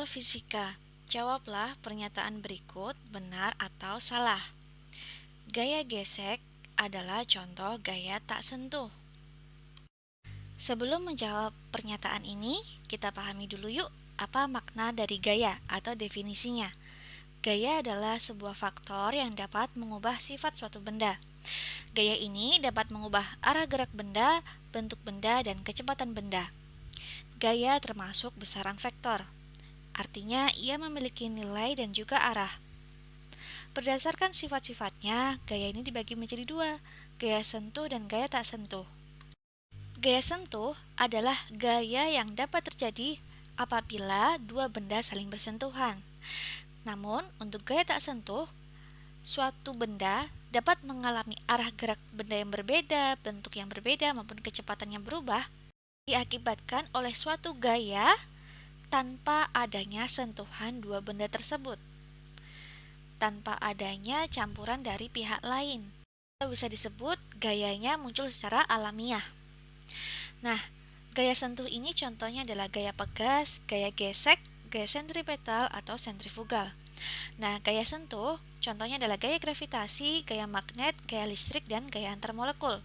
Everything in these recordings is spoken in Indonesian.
Soal fisika, jawablah pernyataan berikut benar atau salah. Gaya gesek adalah contoh gaya tak sentuh. Sebelum menjawab pernyataan ini, kita pahami dulu yuk apa makna dari gaya atau definisinya. Gaya adalah sebuah faktor yang dapat mengubah sifat suatu benda. Gaya ini dapat mengubah arah gerak benda, bentuk benda, dan kecepatan benda. Gaya termasuk besaran vektor. Artinya, ia memiliki nilai dan juga arah. Berdasarkan sifat-sifatnya, gaya ini dibagi menjadi dua, gaya sentuh dan gaya tak sentuh. Gaya sentuh adalah gaya yang dapat terjadi apabila dua benda saling bersentuhan. Namun, untuk gaya tak sentuh, suatu benda dapat mengalami arah gerak benda yang berbeda, bentuk yang berbeda, maupun kecepatan yang berubah diakibatkan oleh suatu gaya tanpa adanya sentuhan dua benda tersebut, tanpa adanya campuran dari pihak lain. Bisa disebut gayanya muncul secara alamiah. Nah, gaya sentuh ini contohnya adalah gaya pegas, gaya gesek, gaya sentripetal atau sentrifugal. Nah, gaya sentuh contohnya adalah gaya gravitasi, gaya magnet, gaya listrik, dan gaya antar molekul.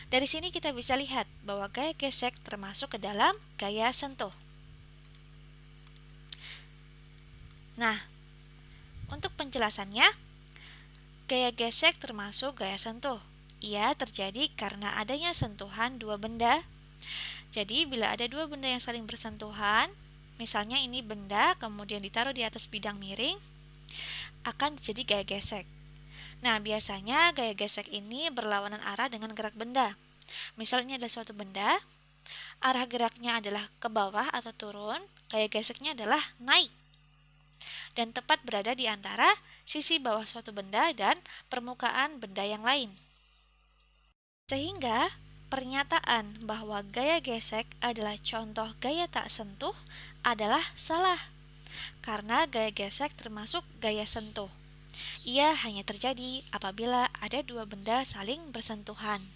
Dari sini kita bisa lihat bahwa gaya gesek termasuk ke dalam gaya sentuh. Nah, untuk penjelasannya, gaya gesek termasuk gaya sentuh. Ia terjadi karena adanya sentuhan dua benda. Jadi, bila ada dua benda yang saling bersentuhan, misalnya ini benda kemudian ditaruh di atas bidang miring, akan terjadi gaya gesek. Nah, biasanya gaya gesek ini berlawanan arah dengan gerak benda. Misalnya ada suatu benda, arah geraknya adalah ke bawah atau turun, gaya geseknya adalah naik. Dan tepat berada di antara sisi bawah suatu benda dan permukaan benda yang lain. Sehingga, pernyataan bahwa gaya gesek adalah contoh gaya tak sentuh adalah salah. Karena gaya gesek termasuk gaya sentuh. Ia hanya terjadi apabila ada dua benda saling bersentuhan.